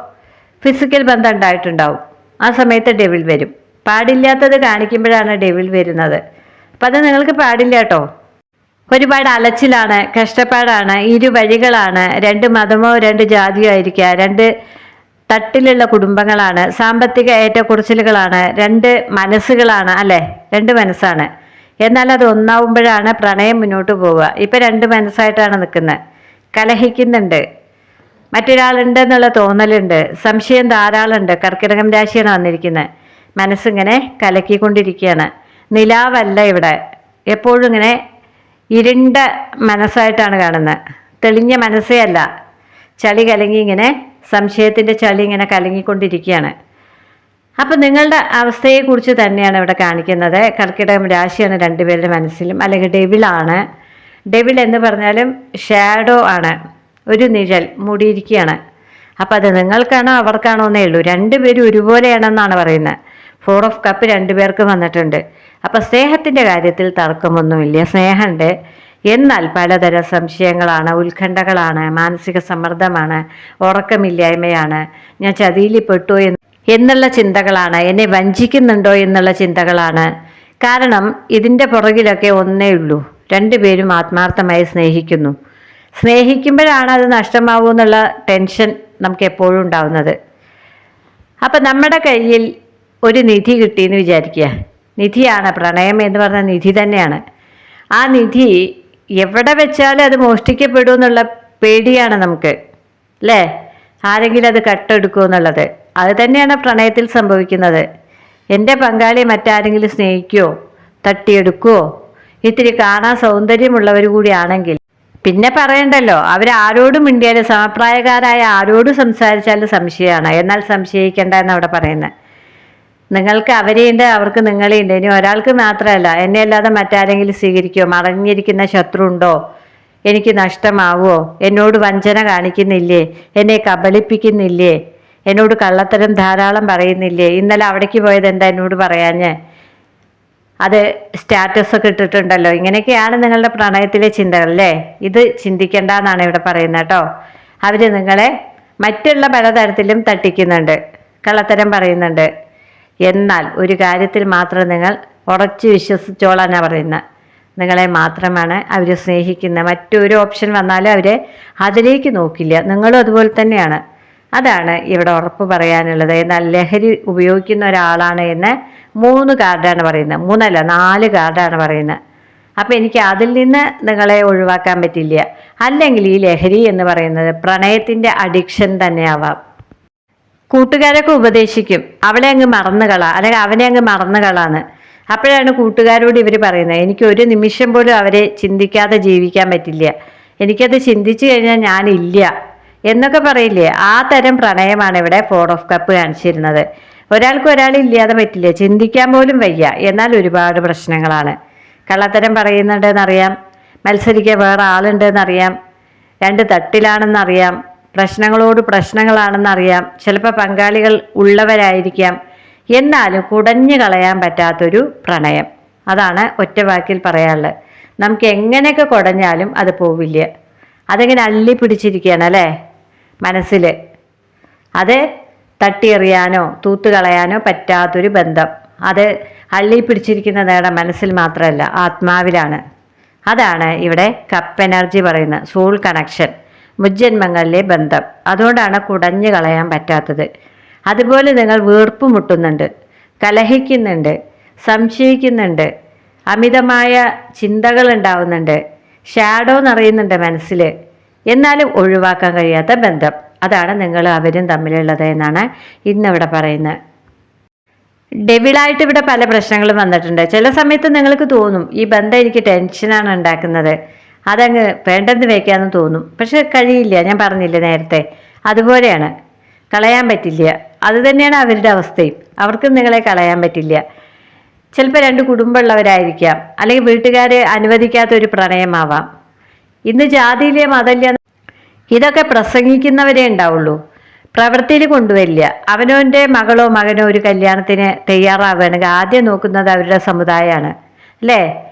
ഫിസിക്കൽ ബന്ധം ഉണ്ടായിട്ടുണ്ടാവും. ആ സമയത്ത് ഡെവിൾ വരും. പാടില്ലാത്തത് കാണിക്കുമ്പോഴാണ് ഡെവിൾ വരുന്നത്. അപ്പം അത് നിങ്ങൾക്ക് പാടില്ല കേട്ടോ. ഒരുപാട് അലച്ചിലാണ്, കഷ്ടപ്പാടാണ്, ഇരുവഴികളാണ്, രണ്ട് മതമോ രണ്ട് ജാതിയോ ആയിരിക്കുക, രണ്ട് തട്ടിലുള്ള കുടുംബങ്ങളാണ്, സാമ്പത്തിക ഏറ്റക്കുറച്ചിലുകളാണ്, രണ്ട് മനസ്സുകളാണ് അല്ലേ, രണ്ട് മനസ്സാണ്. എന്നാൽ അത് ഒന്നാവുമ്പോഴാണ് പ്രണയം മുന്നോട്ട് പോവുക. ഇപ്പം രണ്ട് മനസ്സായിട്ടാണ് നിൽക്കുന്നത്. കലഹിക്കുന്നുണ്ട്, മറ്റൊരാളുണ്ട് എന്നുള്ള തോന്നലുണ്ട്, സംശയം ധാരാളമുണ്ട്. കർക്കിടകം രാശിയാണ് വന്നിരിക്കുന്നത്. മനസ്സിങ്ങനെ കലക്കിക്കൊണ്ടിരിക്കുകയാണ്. നിലാവല്ല ഇവിടെ, എപ്പോഴും ഇങ്ങനെ ഇരുണ്ട മനസ്സായിട്ടാണ് കാണുന്നത്. തെളിഞ്ഞ മനസ്സേ അല്ല. ചളി കലങ്ങി ഇങ്ങനെ, സംശയത്തിൻ്റെ ചളി ഇങ്ങനെ കലങ്ങിക്കൊണ്ടിരിക്കുകയാണ്. അപ്പം നിങ്ങളുടെ അവസ്ഥയെക്കുറിച്ച് തന്നെയാണ് ഇവിടെ കാണിക്കുന്നത്. കർക്കിടകം രാശിയാണ് രണ്ടുപേരുടെ മനസ്സിലും, അല്ലെങ്കിൽ ഡെവിളാണ്. ഡെവിൾ എന്ന് പറഞ്ഞാലും ഷാഡോ ആണ്, ഒരു നിഴൽ മൂടിയിരിക്കുകയാണ്. അപ്പം അത് നിങ്ങൾക്കാണോ അവർക്കാണോ എന്നേ ഉള്ളൂ. രണ്ടുപേരും ഒരുപോലെയാണെന്നാണ് പറയുന്നത്. 4 ഓഫ് കപ്പ് രണ്ടുപേർക്കും വന്നിട്ടുണ്ട്. അപ്പം സ്നേഹത്തിൻ്റെ കാര്യത്തിൽ തർക്കമൊന്നുമില്ല, സ്നേഹമുണ്ട്. എന്നാൽ പലതരം സംശയങ്ങളാണ്, ഉത്കണ്ഠകളാണ്, മാനസിക സമ്മർദ്ദമാണ്, ഉറക്കമില്ലായ്മയാണ്, ഞാൻ ചതിയിൽ പെട്ടു എന്നുള്ള ചിന്തകളാണ്, എന്നെ വഞ്ചിക്കുന്നുണ്ടോ എന്നുള്ള ചിന്തകളാണ്. കാരണം ഇതിൻ്റെ പുറകിലൊക്കെ ഒന്നേ ഉള്ളൂ, രണ്ടുപേരും ആത്മാർത്ഥമായി സ്നേഹിക്കുന്നു. സ്നേഹിക്കുമ്പോഴാണ് അത് നഷ്ടമാവൂ എന്നുള്ള ടെൻഷൻ നമുക്ക് എപ്പോഴും ഉണ്ടാവുന്നത്. അപ്പം നമ്മുടെ കയ്യിൽ ഒരു നിധി കിട്ടിയെന്ന് വിചാരിക്കുക. നിധിയാണ് പ്രണയം എന്ന് പറഞ്ഞ നിധി തന്നെയാണ്. ആ നിധി എവിടെ വെച്ചാലും അത് മോഷ്ടിക്കപ്പെടും എന്നുള്ള പേടിയാണ് നമുക്ക്, അല്ലേ? ആരെങ്കിലും അത് കട്ടെടുക്കുമോ എന്നുള്ളത്. അത് തന്നെയാണ് പ്രണയത്തിൽ സംഭവിക്കുന്നത്. എൻ്റെ പങ്കാളിയെ മറ്റാരെങ്കിലും സ്നേഹിക്കുമോ, തട്ടിയെടുക്കുമോ? ഇത്തിരി കാണാൻ സൗന്ദര്യമുള്ളവർ കൂടിയാണെങ്കിൽ പിന്നെ പറയണ്ടല്ലോ. അവരാരോടും മിണ്ടിയാലും, സമപ്രായക്കാരായ ആരോടും സംസാരിച്ചാലും സംശയമാണ്. എന്നാൽ സംശയിക്കേണ്ട എന്നവിടെ പറയുന്നത്. നിങ്ങൾക്ക് അവരെയുണ്ട്, അവർക്ക് നിങ്ങളെയുണ്ട്. ഇനി ഒരാൾക്ക് മാത്രമല്ല, എന്നെ അല്ലാതെ മറ്റാരെങ്കിലും സ്വീകരിക്കുമോ? മറഞ്ഞിരിക്കുന്ന ശത്രു ഉണ്ടോ? എനിക്ക് നഷ്ടമാവുമോ? എന്നോട് വഞ്ചന കാണിക്കുന്നില്ലേ? എന്നെ കബളിപ്പിക്കുന്നില്ലേ? എന്നോട് കള്ളത്തരം ധാരാളം പറയുന്നില്ലേ? ഇന്നലെ അവിടേക്ക് പോയത് എന്താ എന്നോട് പറയാഞ്ഞ്? അത് സ്റ്റാറ്റസൊക്കെ ഇട്ടിട്ടുണ്ടല്ലോ. ഇങ്ങനെയൊക്കെയാണ് നിങ്ങളുടെ പ്രണയത്തിലെ ചിന്തകൾ, അല്ലേ? ഇത് ചിന്തിക്കേണ്ട എന്നാണ് ഇവിടെ പറയുന്നത് കേട്ടോ. അവർ നിങ്ങളെ മറ്റുള്ള പലതരത്തിലും തട്ടിക്കുന്നുണ്ട്, കള്ളത്തരം പറയുന്നുണ്ട്. എന്നാൽ ഒരു കാര്യത്തിൽ മാത്രം നിങ്ങൾ ഉറച്ചു വിശ്വസിച്ചോളാനാണ് പറയുന്നത്. നിങ്ങളെ മാത്രമാണ് അവർ സ്നേഹിക്കുന്നത്. മറ്റൊരു ഓപ്ഷൻ വന്നാലും അവർ അതിലേക്ക് നോക്കില്ല. നിങ്ങളും അതുപോലെ തന്നെയാണ്. അതാണ് ഇവിടെ ഉറപ്പ് പറയാനുള്ളത്. എന്നാൽ ലഹരി ഉപയോഗിക്കുന്ന ഒരാളാണ് എന്ന് 3 കാർഡാണ് പറയുന്നത്. 3 അല്ല 4 കാർഡാണ് പറയുന്നത്. അപ്പം എനിക്ക് അതിൽ നിന്ന് നിങ്ങളെ ഒഴിവാക്കാൻ പറ്റില്ല. അല്ലെങ്കിൽ ഈ ലഹരി എന്ന് പറയുന്നത് പ്രണയത്തിൻ്റെ അഡിക്ഷൻ തന്നെയാവാം. കൂട്ടുകാരൊക്കെ ഉപദേശിക്കും, അവളെ അങ്ങ് മറന്നുകളാ, അല്ലെങ്കിൽ അവനെ അങ്ങ് മറന്നുകളാന്ന്. അപ്പോഴാണ് കൂട്ടുകാരോട് ഇവർ പറയുന്നത്, എനിക്ക് ഒരു നിമിഷം പോലും അവരെ ചിന്തിക്കാതെ ജീവിക്കാൻ പറ്റില്ല, എനിക്കത് ചിന്തിച്ചു കഴിഞ്ഞാൽ ഞാനില്ല എന്നൊക്കെ പറയില്ലേ. ആ തരം പ്രണയമാണ് ഇവിടെ 4 ഓഫ് കപ്പ് കാണിച്ചിരുന്നത്. ഒരാൾക്ക് ഒരാളില്ലാതെ പറ്റില്ല, ചിന്തിക്കാൻ പോലും വയ്യ. എന്നാൽ ഒരുപാട് പ്രശ്നങ്ങളാണ്. കള്ളത്തരം പറയുന്നുണ്ടെന്നറിയാം, മത്സരിക്കാൻ വേറെ ആളുണ്ടെന്നറിയാം, 2 തട്ടിലാണെന്നറിയാം, പ്രശ്നങ്ങളോട് പ്രശ്നങ്ങളാണെന്നറിയാം, ചിലപ്പോൾ പങ്കാളികൾ ഉള്ളവരായിരിക്കാം. എന്നാലും കുടഞ്ഞു കളയാൻ പറ്റാത്തൊരു പ്രണയം. അതാണ് ഒറ്റ വാക്കിൽ പറയാനുള്ളത്. നമുക്ക് എങ്ങനെയൊക്കെ കുടഞ്ഞാലും അത് പോവില്ല. അതിങ്ങനെ അള്ളി പിടിച്ചിരിക്കുകയാണ് അല്ലേ മനസ്സിൽ. അത് തട്ടിയെറിയാനോ തൂത്തുകളയാനോ പറ്റാത്തൊരു ബന്ധം. അത് അള്ളി പിടിച്ചിരിക്കുന്ന നേടെ മനസ്സിൽ മാത്രമല്ല, ആത്മാവിലാണ്. അതാണ് ഇവിടെ കപ്പ് എനർജി പറയുന്നത്, സോൾ കണക്ഷൻ, മുജ്ജന്മങ്ങളിലെ ബന്ധം. അതുകൊണ്ടാണ് കുടഞ്ഞു കളയാൻ പറ്റാത്തത്. അതുപോലെ നിങ്ങൾ വീർപ്പ് മുട്ടുന്നുണ്ട്, കലഹിക്കുന്നുണ്ട്, സംശയിക്കുന്നുണ്ട്, അമിതമായ ചിന്തകൾ ഉണ്ടാവുന്നുണ്ട്, ഷാഡോ നിറയുന്നുണ്ട് മനസ്സിൽ. എന്നാലും ഒഴിവാക്കാൻ കഴിയാത്ത ബന്ധം. അതാണ് നിങ്ങൾ അവരും തമ്മിലുള്ളത് എന്നാണ് ഇന്നിവിടെ പറയുന്നത്. ഡെവിളായിട്ട് ഇവിടെ പല പ്രശ്നങ്ങളും വന്നിട്ടുണ്ട്. ചില സമയത്ത് നിങ്ങൾക്ക് തോന്നും ഈ ബന്ധം എനിക്ക് ടെൻഷനാണ് ഉണ്ടാക്കുന്നത്, അതങ്ങ് വേണ്ടെന്ന് വയ്ക്കാമെന്ന് തോന്നും. പക്ഷെ കഴിയില്ല, ഞാൻ പറഞ്ഞില്ലേ നേരത്തെ, അതുപോലെയാണ്, കളയാൻ പറ്റില്ല. അത് തന്നെയാണ് അവരുടെ അവസ്ഥയും. അവർക്കും നിങ്ങളെ കളയാൻ പറ്റില്ല. ചിലപ്പോൾ 2 കുടുംബമുള്ളവരായിരിക്കാം, അല്ലെങ്കിൽ വീട്ടുകാർ അനുവദിക്കാത്തൊരു പ്രണയമാവാം. ഇന്ന് ജാതിയിലെ മതമില്ല, ഇതൊക്കെ പ്രസംഗിക്കുന്നവരേ ഉണ്ടാവുള്ളൂ, പ്രവൃത്തിയിൽ കൊണ്ടുവരില്ല. അവനവൻ്റെ മകളോ മകനോ ഒരു കല്യാണത്തിന് തയ്യാറാവുകയാണെങ്കിൽ ആദ്യം നോക്കുന്നത് അവരുടെ സമുദായമാണ്, അല്ലേ?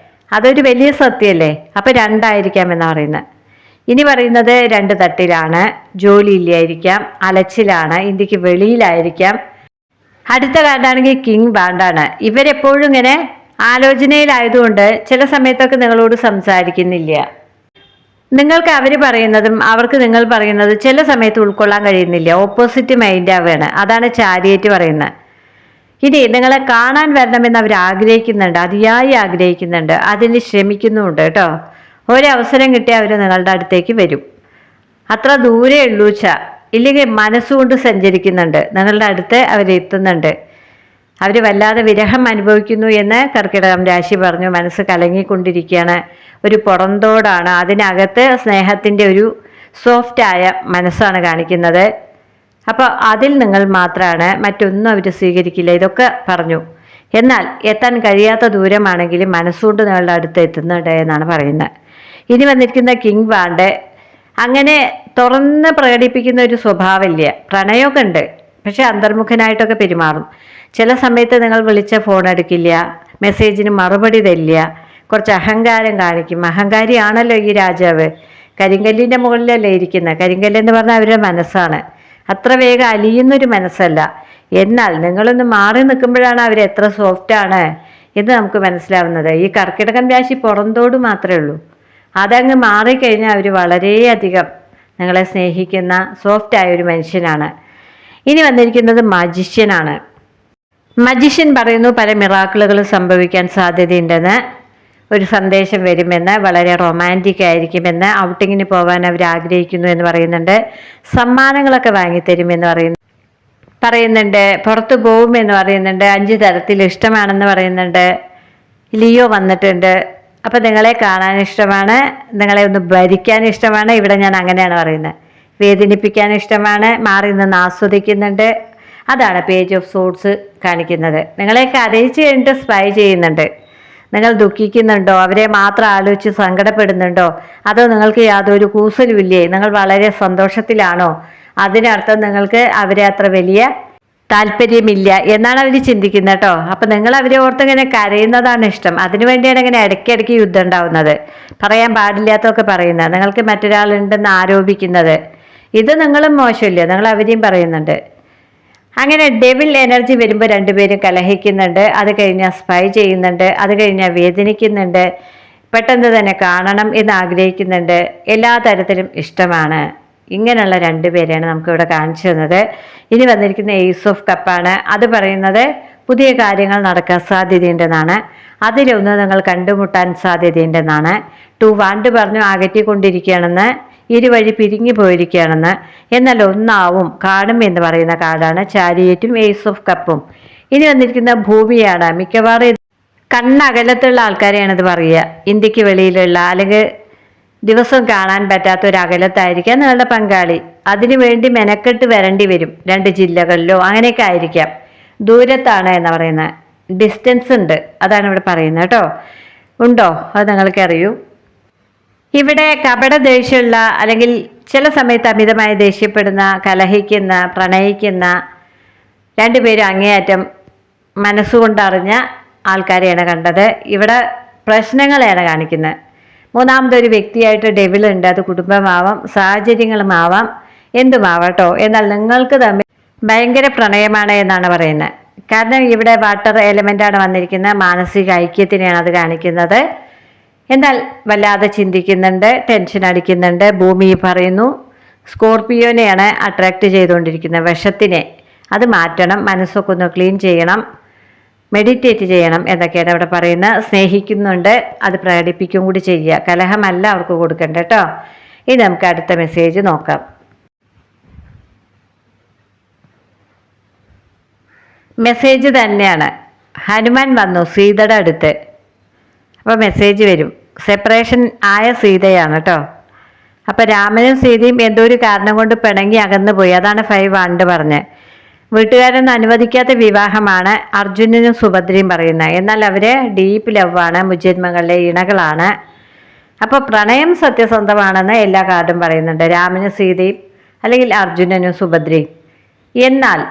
അതൊരു വലിയ സത്യമല്ലേ? അപ്പം 2 ആയിരിക്കാം എന്നാണ് പറയുന്നത്. ഇനി പറയുന്നത് 2 തട്ടിലാണ്, ജോലി ഇല്ലായിരിക്കാം, അലച്ചിലാണ്, ഇന്ത്യക്ക് വെളിയിലായിരിക്കാം, അടുത്ത കാർഡാണെങ്കിൽ കിങ് ബാണ്ടാണ്. ഇവരെപ്പോഴും ഇങ്ങനെ ആലോചനയിലായതുകൊണ്ട് ചില സമയത്തൊക്കെ നിങ്ങളോട് സംസാരിക്കുന്നില്ല. നിങ്ങൾക്ക് അവർ പറയുന്നതും അവർക്ക് നിങ്ങൾ പറയുന്നത് ചില സമയത്ത് ഉൾക്കൊള്ളാൻ കഴിയുന്നില്ല. ഓപ്പോസിറ്റ് മൈൻഡ് ആവുകയാണ്. അതാണ് ചാരിയേറ്റ് പറയുന്നത്. ഇനി നിങ്ങളെ കാണാൻ വരണമെന്ന് അവർ ആഗ്രഹിക്കുന്നുണ്ട്, അതിയായി ആഗ്രഹിക്കുന്നുണ്ട്, അതിന് ശ്രമിക്കുന്നുമുണ്ട് കേട്ടോ. ഒരവസരം കിട്ടിയാൽ അവർ നിങ്ങളുടെ അടുത്തേക്ക് വരും. അത്ര ദൂരെ ഉള്ളൂച്ച. ഇല്ലെങ്കിൽ മനസ്സുകൊണ്ട് സഞ്ചരിക്കുന്നുണ്ട്, നിങ്ങളുടെ അടുത്ത് അവരെത്തുന്നുണ്ട്. അവർ വല്ലാതെ വിരഹം അനുഭവിക്കുന്നു എന്ന് കർക്കിടകം രാശി പറഞ്ഞു. മനസ്സ് കലങ്ങിക്കൊണ്ടിരിക്കുകയാണ്. ഒരു പുറന്തോടാണ്, അതിനകത്ത് സ്നേഹത്തിൻ്റെ ഒരു സോഫ്റ്റായ മനസ്സാണ് കാണിക്കുന്നത്. അപ്പോൾ അതിൽ നിങ്ങൾ മാത്രമാണ്, മറ്റൊന്നും അവർ സ്വീകരിക്കില്ല. ഇതൊക്കെ പറഞ്ഞു. എന്നാൽ എത്താൻ കഴിയാത്ത ദൂരമാണെങ്കിലും മനസ്സുകൊണ്ട് നിങ്ങളുടെ അടുത്ത് എത്തുന്നുണ്ട് എന്നാണ് പറയുന്നത്. ഇനി വന്നിരിക്കുന്ന കിങ് ബാണ്ട് അങ്ങനെ തുറന്ന് പ്രകടിപ്പിക്കുന്ന ഒരു സ്വഭാവമില്ല. പ്രണയമൊക്കെ ഉണ്ട്, പക്ഷെ അന്തർമുഖനായിട്ടൊക്കെ പെരുമാറും. ചില സമയത്ത് നിങ്ങൾ വിളിച്ച ഫോൺ എടുക്കില്ല, മെസ്സേജിന് മറുപടി തരില്ല, കുറച്ച് അഹങ്കാരം കാണിക്കും. അഹങ്കാരിയാണല്ലോ ഈ രാജാവ്. കരിങ്കല്ലിൻ്റെ മുകളിലല്ലേ ഇരിക്കുന്നത്. കരിങ്കല്ലെന്ന് പറഞ്ഞാൽ അവരുടെ മനസ്സാണ്. അത്ര വേഗം അലിയുന്നൊരു മനസ്സല്ല. എന്നാൽ നിങ്ങളൊന്ന് മാറി നിൽക്കുമ്പോഴാണ് അവർ എത്ര സോഫ്റ്റാണ് എന്ന് നമുക്ക് മനസ്സിലാവുന്നത്. ഈ കർക്കിടകം രാശി പുറന്തോട് മാത്രമേ ഉള്ളൂ. അതങ്ങ് മാറിക്കഴിഞ്ഞാൽ അവർ വളരെയധികം നിങ്ങളെ സ്നേഹിക്കുന്ന സോഫ്റ്റായ ഒരു മനുഷ്യനാണ്. ഇനി വന്നിരിക്കുന്നത് മജിഷ്യനാണ്. മജിഷ്യൻ പറയുന്നു പല മിറാക്കിളുകളും സംഭവിക്കാൻ സാധ്യതയുണ്ടെന്ന്, ഒരു സന്ദേശം വരുമെന്ന്, വളരെ റൊമാൻറ്റിക് ആയിരിക്കുമെന്ന്, ഔട്ടിങ്ങിന് പോകാൻ അവർ ആഗ്രഹിക്കുന്നു എന്ന് പറയുന്നുണ്ട്, സമ്മാനങ്ങളൊക്കെ വാങ്ങിത്തരുമെന്ന് പറയുന്നുണ്ട്, പുറത്തു പോകുമെന്ന് പറയുന്നുണ്ട്, 5 തരത്തിൽ ഇഷ്ടമാണെന്ന് പറയുന്നുണ്ട്. ലിയോ വന്നിട്ടുണ്ട്. അപ്പം നിങ്ങളെ കാണാൻ ഇഷ്ടമാണ്, നിങ്ങളെ ഒന്ന് ഭരിക്കാൻ ഇഷ്ടമാണ്. ഇവിടെ ഞാൻ അങ്ങനെയാണ് പറയുന്നത്. വേദനിപ്പിക്കാൻ ഇഷ്ടമാണ്, മാറി നിന്ന് ആസ്വദിക്കുന്നുണ്ട്. അതാണ് പേജ് ഓഫ് സോഡ്സ് കാണിക്കുന്നത്. നിങ്ങളെയൊക്കെ അറിയിച്ച് കഴിഞ്ഞിട്ട് സ്പൈ ചെയ്യുന്നുണ്ട്. നിങ്ങൾ ദുഃഖിക്കുന്നുണ്ടോ, അവരെ മാത്രം ആലോചിച്ച് സങ്കടപ്പെടുന്നുണ്ടോ, അതോ നിങ്ങൾക്ക് യാതൊരു കൂസലുമില്ലേ, നിങ്ങൾ വളരെ സന്തോഷത്തിലാണോ, അതിനർത്ഥം നിങ്ങൾക്ക് അവരെ അത്ര വലിയ താല്പര്യമില്ല എന്നാണ് അവർ ചിന്തിക്കുന്നത് കേട്ടോ. അപ്പം നിങ്ങൾ അവരെ ഓർത്ത് ഇങ്ങനെ കരയുന്നതാണ് ഇഷ്ടം. അതിനുവേണ്ടിയാണ് ഇങ്ങനെ ഇടയ്ക്കിടയ്ക്ക് യുദ്ധം ഉണ്ടാവുന്നത്, പറയാൻ പാടില്ലാത്തതൊക്കെ പറയുന്നത്, നിങ്ങൾക്ക് മറ്റൊരാളുണ്ടെന്ന് ആരോപിക്കുന്നത്. ഇത് നിങ്ങളും മോശമില്ല, നിങ്ങൾ അവരെയും പറയുന്നുണ്ട്. അങ്ങനെ ഡെവിൽ എനർജി വരുമ്പോൾ രണ്ടുപേരും കലഹിക്കുന്നുണ്ട്. അത് കഴിഞ്ഞാൽ സ്പൈ ചെയ്യുന്നുണ്ട്, അത് കഴിഞ്ഞാൽ വേദനിക്കുന്നുണ്ട്, പെട്ടെന്ന് തന്നെ കാണണം എന്ന് ആഗ്രഹിക്കുന്നുണ്ട്, എല്ലാ തരത്തിലും ഇഷ്ടമാണ്. ഇങ്ങനെയുള്ള രണ്ടുപേരെയാണ് നമുക്കിവിടെ കാണിച്ചു തന്നത്. ഇനി വന്നിരിക്കുന്ന ഏസ് ഓഫ് കപ്പാണ്. അത് പറയുന്നത് പുതിയ കാര്യങ്ങൾ നടക്കാൻ സാധ്യതയുണ്ടെന്നാണ്. അതിലൊന്ന് നിങ്ങൾ കണ്ടുമുട്ടാൻ സാധ്യതയുണ്ടെന്നാണ്. 2 വാണ്ട് പറഞ്ഞു അകറ്റിക്കൊണ്ടിരിക്കുകയാണെന്ന്, ഇരുവഴി പിരിഞ്ഞു പോയിരിക്കുകയാണെന്ന്. എന്നാൽ ഒന്നാവും, കാണും എന്ന് പറയുന്ന കാർഡാണ് ചാരിയറ്റും ഏസ് ഓഫ് കപ്പും. ഇനി വന്നിരിക്കുന്ന ഭൂമിയാണ്. മിക്കവാറും കണ്ണകലത്തുള്ള ആൾക്കാരെയാണ് ഇത് പറയുക. ഇന്ത്യക്ക് വെളിയിലുള്ള അല്ലെങ്കിൽ ദിവസം കാണാൻ പറ്റാത്ത ഒരു അകലത്തായിരിക്കാം നിങ്ങളുടെ പങ്കാളി. അതിനുവേണ്ടി മെനക്കെട്ട് വരേണ്ടി വരും. 2 ജില്ലകളിലോ അങ്ങനെയൊക്കെ ആയിരിക്കാം. ദൂരത്താണ് എന്ന് പറയുന്നത്. ഡിസ്റ്റൻസ് ഉണ്ട്, അതാണ് ഇവിടെ പറയുന്നത് കേട്ടോ. ഉണ്ടോ അത് നിങ്ങൾക്കറിയൂ. ഇവിടെ കപട ദേഷ്യമുള്ള അല്ലെങ്കിൽ ചില സമയത്ത് അമിതമായി ദേഷ്യപ്പെടുന്ന, കലഹിക്കുന്ന, പ്രണയിക്കുന്ന, രണ്ടുപേരും അങ്ങേയറ്റം മനസ്സുകൊണ്ടറിഞ്ഞ ആൾക്കാരെയാണ് കണ്ടത്. ഇവിടെ പ്രശ്നങ്ങളെയാണ് കാണിക്കുന്നത്. മൂന്നാമതൊരു വ്യക്തിയായിട്ട് ഡെവിലുണ്ട്. അത് കുടുംബമാവാം, സാഹചര്യങ്ങളുമാവാം, എന്തുമാവാട്ടോ. എന്നാൽ നിങ്ങൾക്ക് തമ്മിൽ ഭയങ്കര പ്രണയമാണ് എന്നാണ് പറയുന്നത്. കാരണം ഇവിടെ വാട്ടർ എലമെൻ്റാണ് വന്നിരിക്കുന്നത്. മാനസിക ഐക്യത്തിനെയാണ് അത് കാണിക്കുന്നത്. എന്നാൽ വല്ലാതെ ചിന്തിക്കുന്നുണ്ട്, ടെൻഷൻ അടിക്കുന്നുണ്ട്. ഭൂമി പറയുന്നു സ്കോർപിയോനെയാണ് അട്രാക്റ്റ് ചെയ്തുകൊണ്ടിരിക്കുന്നത്, വിഷത്തിനെ. അത് മാറ്റണം, മനസ്സൊക്കെ ഒന്ന് ക്ലീൻ ചെയ്യണം, മെഡിറ്റേറ്റ് ചെയ്യണം എന്നൊക്കെയാണ് ഇവിടെ പറയുന്നത്. സ്നേഹിക്കുന്നുണ്ട്, അത് പ്രകടിപ്പിക്കും കൂടി ചെയ്യുക. കലഹമല്ല അവർക്ക് കൊടുക്കണ്ട കേട്ടോ. ഇനി നമുക്ക് അടുത്ത മെസ്സേജ് നോക്കാം. മെസ്സേജ് തന്നെയാണ്. ഹനുമാൻ വന്നു സീതയുടെ അടുത്ത്. അപ്പോൾ മെസ്സേജ് വരും. സെപ്പറേഷൻ ആയ സീതയാണ് കേട്ടോ. അപ്പോൾ രാമനും സീതയും എന്തോ ഒരു കാരണം കൊണ്ട് പിണങ്ങി അകന്നു പോയി. അതാണ് 5 വാണ്ട് പറഞ്ഞ്. വീട്ടുകാരൊന്നും അനുവദിക്കാത്ത വിവാഹമാണ് അർജുനനും സുഭദ്രയും പറയുന്നത്. എന്നാൽ അവർ ഡീപ്പ് ലവാണ്, മുജ്ജന്മങ്ങളിലെ ഇണകളാണ്. അപ്പോൾ പ്രണയം സത്യസന്ധമാണെന്ന് എല്ലാ കാർഡും പറയുന്നുണ്ട്, രാമനും സീതയും അല്ലെങ്കിൽ അർജുനനും സുഭദ്രയും. എന്നാൽ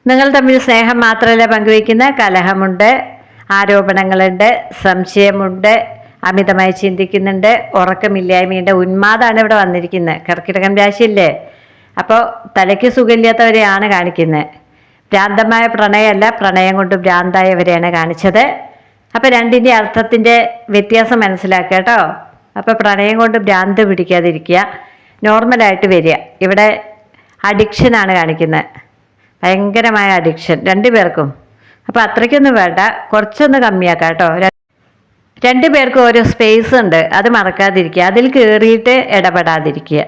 നിങ്ങൾ തമ്മിൽ സ്നേഹം മാത്രമല്ല പങ്കുവയ്ക്കുന്ന, കലഹമുണ്ട്, ആരോപണങ്ങളുണ്ട്, സംശയമുണ്ട്, അമിതമായി ചിന്തിക്കുന്നുണ്ട്, ഉറക്കമില്ലായ്മയുണ്ട്, ഉന്മാദമാണ് ഇവിടെ വന്നിരിക്കുന്നത്. കർക്കിടകം രാശിയല്ലേ, അപ്പോൾ തലയ്ക്ക് സുഖമില്ലാത്തവരെയാണ് കാണിക്കുന്നത്. ഭ്രാന്തമായ പ്രണയമല്ല, പ്രണയം കൊണ്ട് ഭ്രാന്തായവരെയാണ് കാണിച്ചത്. അപ്പം രണ്ടിൻ്റെ അർത്ഥത്തിൻ്റെ വ്യത്യാസം മനസ്സിലാക്കുക കേട്ടോ. അപ്പം പ്രണയം കൊണ്ട് ഭ്രാന്ത് പിടിക്കാതിരിക്കുക, നോർമലായിട്ട് വരിക. ഇവിടെ അഡിക്ഷനാണ് കാണിക്കുന്നത്, ഭയങ്കരമായ അഡിക്ഷൻ രണ്ടുപേർക്കും. അപ്പം അത്രയ്ക്കൊന്നും വേണ്ട, കുറച്ചൊന്ന് കമ്മിയാക്കാം കേട്ടോ. രണ്ടുപേർക്കും ഓരോ സ്പേസ് ഉണ്ട്, അത് മറക്കാതിരിക്കുക, അതിൽ കയറിയിട്ട് ഇടപെടാതിരിക്കുക.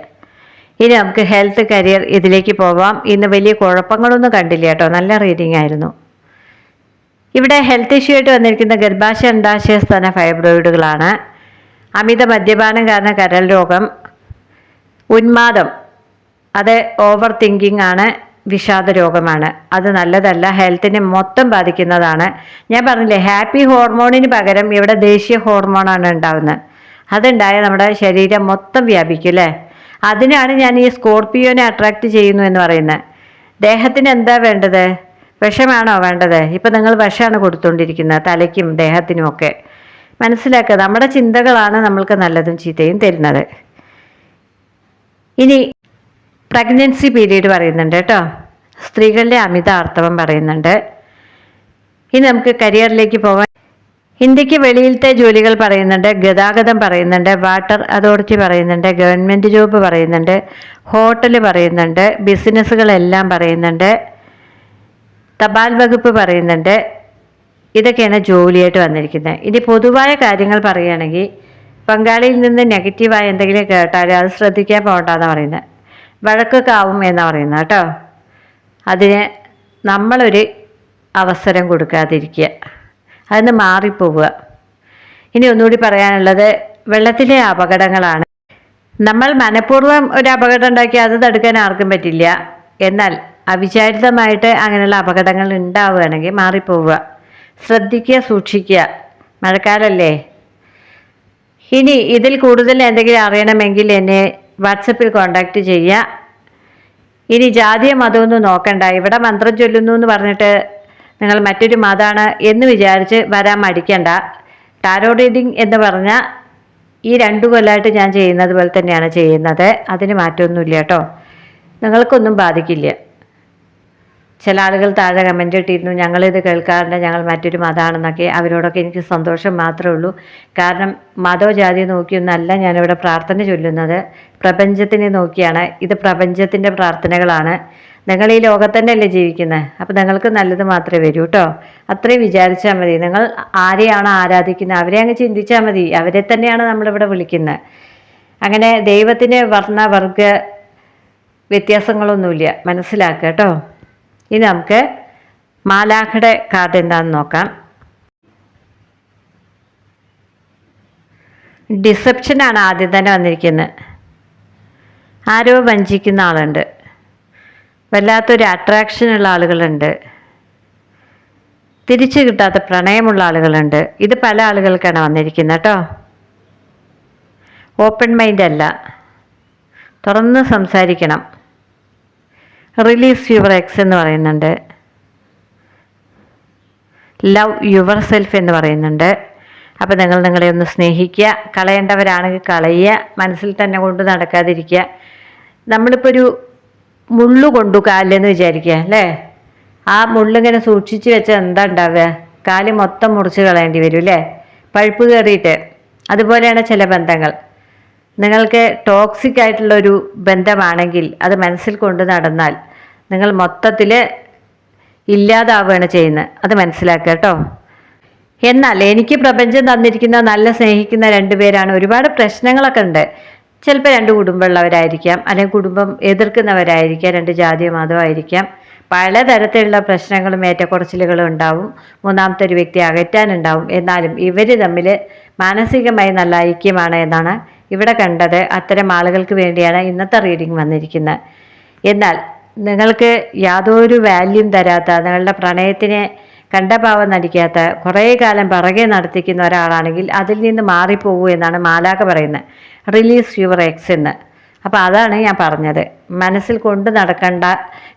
ഇനി നമുക്ക് ഹെൽത്ത് കരിയർ ഇതിലേക്ക് പോവാം. ഇന്ന് വലിയ കുഴപ്പങ്ങളൊന്നും കണ്ടില്ല കേട്ടോ, നല്ല റീഡിംഗ് ആയിരുന്നു. ഇവിടെ ഹെൽത്ത് ഇഷ്യൂ ആയിട്ട് വന്നിരിക്കുന്ന ഗർഭാശയ അണ്ഡാശയ സ്തന ഫൈബ്രോയിഡുകളാണ്. അമിത മദ്യപാനം കാരണം കരൾ രോഗം, ഉന്മാദം, അത് ഓവർ തിങ്കിങ് ആണ്, വിഷാദ രോഗമാണ്. അത് നല്ലതല്ല, ഹെൽത്തിനെ മൊത്തം ബാധിക്കുന്നതാണ്. ഞാൻ പറഞ്ഞില്ലേ, ഹാപ്പി ഹോർമോണിന് പകരം ഇവിടെ ദേശീയ ഹോർമോണാണ് ഉണ്ടാകുന്നത്. അതുണ്ടായ നമ്മുടെ ശരീരം മൊത്തം വ്യാപിക്കും അല്ലേ. അതിനാണ് ഞാൻ ഈ സ്കോർപ്പിയോനെ അട്രാക്റ്റ് ചെയ്യുന്നു എന്ന് പറയുന്നത്. ദേഹത്തിന് എന്താ വേണ്ടത്? വിഷമാണോ വേണ്ടത്? ഇപ്പം നിങ്ങൾ വിഷമാണ് കൊടുത്തുകൊണ്ടിരിക്കുന്നത് തലയ്ക്കും ദേഹത്തിനുമൊക്കെ. മനസ്സിലാക്കുക, നമ്മുടെ ചിന്തകളാണ് നമ്മൾക്ക് നല്ലതും ചീത്തയും തരുന്നത്. ഇനി പ്രഗ്നൻസി പീരീഡ് പറയുന്നുണ്ട് കേട്ടോ, സ്ത്രീകളുടെ അമിത ആർത്തവം പറയുന്നുണ്ട്. ഇനി നമുക്ക് കരിയറിലേക്ക് പോകാൻ. ഇന്ത്യക്ക് വെളിയിലത്തെ ജോലികൾ പറയുന്നുണ്ട്, ഗതാഗതം പറയുന്നുണ്ട്, വാട്ടർ അതോറിറ്റി പറയുന്നുണ്ട്, ഗവൺമെൻറ് ജോബ് പറയുന്നുണ്ട്, ഹോട്ടൽ പറയുന്നുണ്ട്, ബിസിനസ്സുകളെല്ലാം പറയുന്നുണ്ട്, തപാൽ വകുപ്പ് പറയുന്നുണ്ട്. ഇതൊക്കെയാണ് ജോലിയായിട്ട് വന്നിരിക്കുന്നത്. ഇനി പൊതുവായ കാര്യങ്ങൾ പറയുകയാണെങ്കിൽ, പങ്കാളിയിൽ നിന്ന് നെഗറ്റീവായ എന്തെങ്കിലും കേട്ടാൽ അത് ശ്രദ്ധിക്കാൻ പോകണ്ടെന്ന് പറയുന്നത്. വഴക്കൊക്കെ ആവും എന്നാണ് പറയുന്നത് കേട്ടോ. അതിന് നമ്മളൊരു അവസരം കൊടുക്കാതിരിക്കുക, അതിന് മാറിപ്പോവുക. ഇനി ഒന്നുകൂടി പറയാനുള്ളത് വെള്ളത്തിലെ അപകടങ്ങളാണ്. നമ്മൾ മനഃപൂർവ്വം ഒരു അപകടം ഉണ്ടാക്കി അത് തടുക്കാൻ ആർക്കും പറ്റില്ല. എന്നാൽ അവിചാരിതമായിട്ട് അങ്ങനെയുള്ള അപകടങ്ങൾ ഉണ്ടാവുകയാണെങ്കിൽ മാറിപ്പോവുക, ശ്രദ്ധിക്കുക, സൂക്ഷിക്കുക. മഴക്കാലല്ലേ. ഇനി ഇതിൽ കൂടുതൽ എന്തെങ്കിലും അറിയണമെങ്കിൽ എന്നെ വാട്സപ്പിൽ കോൺടാക്റ്റ് ചെയ്യുക. ഇനി ജാതിയോ മതമൊന്നും നോക്കണ്ട. ഇവിടെ മന്ത്രം ചൊല്ലുന്നു എന്ന് പറഞ്ഞിട്ട് നിങ്ങൾ മറ്റൊരു മതമാണ് എന്ന് വിചാരിച്ച് വരാൻ മടിക്കണ്ട. ടാരോ റീഡിംഗ് എന്ന് പറഞ്ഞാൽ ഈ 2 കൊല്ലമായിട്ട് ഞാൻ ചെയ്യുന്നത് പോലെ തന്നെയാണ് ചെയ്യുന്നത്, അതിന് മാറ്റമൊന്നുമില്ല കേട്ടോ. നിങ്ങൾക്കൊന്നും ബാധിക്കില്ല. ചില ആളുകൾ താഴെ കമൻ്റ് ഇട്ടിരുന്നു, ഞങ്ങളിത് കേൾക്കാറുണ്ട്, ഞങ്ങൾ മറ്റൊരു മതമാണെന്നൊക്കെ. അവരോടൊക്കെ എനിക്ക് സന്തോഷം മാത്രമേ ഉള്ളൂ. കാരണം മതോ ജാതിയോ നോക്കിയൊന്നല്ല ഞാനിവിടെ പ്രാർത്ഥന ചൊല്ലുന്നത്, പ്രപഞ്ചത്തിനെ നോക്കിയാണ്. ഇത് പ്രപഞ്ചത്തിൻ്റെ പ്രാർത്ഥനകളാണ്. നിങ്ങൾ ഈ ലോകത്ത് തന്നെയല്ലേ ജീവിക്കുന്നത്, അപ്പോൾ നിങ്ങൾക്ക് നല്ലത് മാത്രമേ വരൂ കേട്ടോ. അത്രയും വിചാരിച്ചാൽ മതി. നിങ്ങൾ ആരെയാണോ ആരാധിക്കുന്നത് അവരെ അങ്ങ് ചിന്തിച്ചാൽ മതി. അവരെ തന്നെയാണ് നമ്മളിവിടെ വിളിക്കുന്നത്. അങ്ങനെ ദൈവത്തിന് വർണ്ണ വർഗ വ്യത്യാസങ്ങളൊന്നുമില്ല, മനസ്സിലാക്കുക കേട്ടോ. ഇനി നമുക്ക് മാലാഖയുടെ കാർഡ് എന്താണെന്ന് നോക്കാം. ഡിസെപ്ഷനാണ് ആദ്യം തന്നെ വന്നിരിക്കുന്നത്. ആരോ വഞ്ചിക്കുന്ന ആളുണ്ട്, വല്ലാത്തൊരു അട്രാക്ഷനുള്ള ആളുകളുണ്ട്, തിരിച്ചു കിട്ടാത്ത പ്രണയമുള്ള ആളുകളുണ്ട്. ഇത് പല ആളുകൾക്കാണ് വന്നിരിക്കുന്നത് കേട്ടോ. ഓപ്പൺ മൈൻഡ് അല്ല, തുറന്ന് സംസാരിക്കണം. റിലീസ് യുവർ എക്സ് എന്ന് പറയുന്നുണ്ട്, ലവ് യുവർ സെൽഫ് എന്ന് പറയുന്നുണ്ട്. അപ്പോൾ നിങ്ങൾ നിങ്ങളെ ഒന്ന് സ്നേഹിക്കുക, കളയേണ്ടവരാണെങ്കിൽ കളയുക, മനസ്സിൽ തന്നെ കൊണ്ട് നടക്കാതിരിക്കുക. നമ്മളിപ്പോൾ ഒരു മുള്ളു കൊണ്ടു കാലിലെന്ന് വിചാരിക്കുക അല്ലേ, ആ മുള്ളിങ്ങനെ സൂക്ഷിച്ച് വെച്ചാൽ എന്താ ഉണ്ടാവുക? കാല് മൊത്തം മുറിച്ച് കളയേണ്ടി വരും അല്ലേ, പഴുപ്പ് കയറിയിട്ട്. അതുപോലെയാണ് ചില ബന്ധങ്ങൾ. നിങ്ങൾക്ക് ടോക്സിക് ആയിട്ടുള്ളൊരു ബന്ധമാണെങ്കിൽ അത് മനസ്സിൽ കൊണ്ട് നടന്നാൽ നിങ്ങൾ മൊത്തത്തിൽ ഇല്ലാതാവുകയാണ് ചെയ്യുന്നത്, അത് മനസ്സിലാക്കുക കേട്ടോ. എന്നാൽ എനിക്ക് പ്രപഞ്ചം തന്നിരിക്കുന്ന നല്ല സ്നേഹിക്കുന്ന 2 പേരാണ്. ഒരുപാട് പ്രശ്നങ്ങളൊക്കെ ഉണ്ട്. ചിലപ്പോൾ 2 കുടുംബമുള്ളവരായിരിക്കാം, അല്ലെങ്കിൽ കുടുംബം എതിർക്കുന്നവരായിരിക്കാം, 2 ജാതിയോ മതമോ ആയിരിക്കാം. പലതരത്തിലുള്ള പ്രശ്നങ്ങളും ഏറ്റക്കുറച്ചിലുകളും ഉണ്ടാവും. മൂന്നാമത്തെ ഒരു വ്യക്തി അകറ്റാനുണ്ടാവും. എന്നാലും ഇവർ തമ്മിൽ മാനസികമായി നല്ല ഐക്യമാണ് എന്നാണ് ഇവിടെ കണ്ടത്. അത്തരം ആളുകൾക്ക് വേണ്ടിയാണ് ഇന്നത്തെ റീഡിംഗ് വന്നിരിക്കുന്നത്. എന്നാൽ നിങ്ങൾക്ക് യാതൊരു വാല്യൂം തരാത്ത, നിങ്ങളുടെ പ്രണയത്തിനെ കണ്ട ഭാവം നടിക്കാത്ത, കുറേ കാലം പിറകെ നടത്തിക്കുന്ന ഒരാളാണെങ്കിൽ അതിൽ നിന്ന് മാറിപ്പോകൂ എന്നാണ് മാലാഖ പറയുന്നത്. റിലീസ് യുവർ എക്സ് എന്ന്. അപ്പോൾ അതാണ് ഞാൻ പറഞ്ഞത്. മനസ്സിൽ കൊണ്ട് നടക്കേണ്ട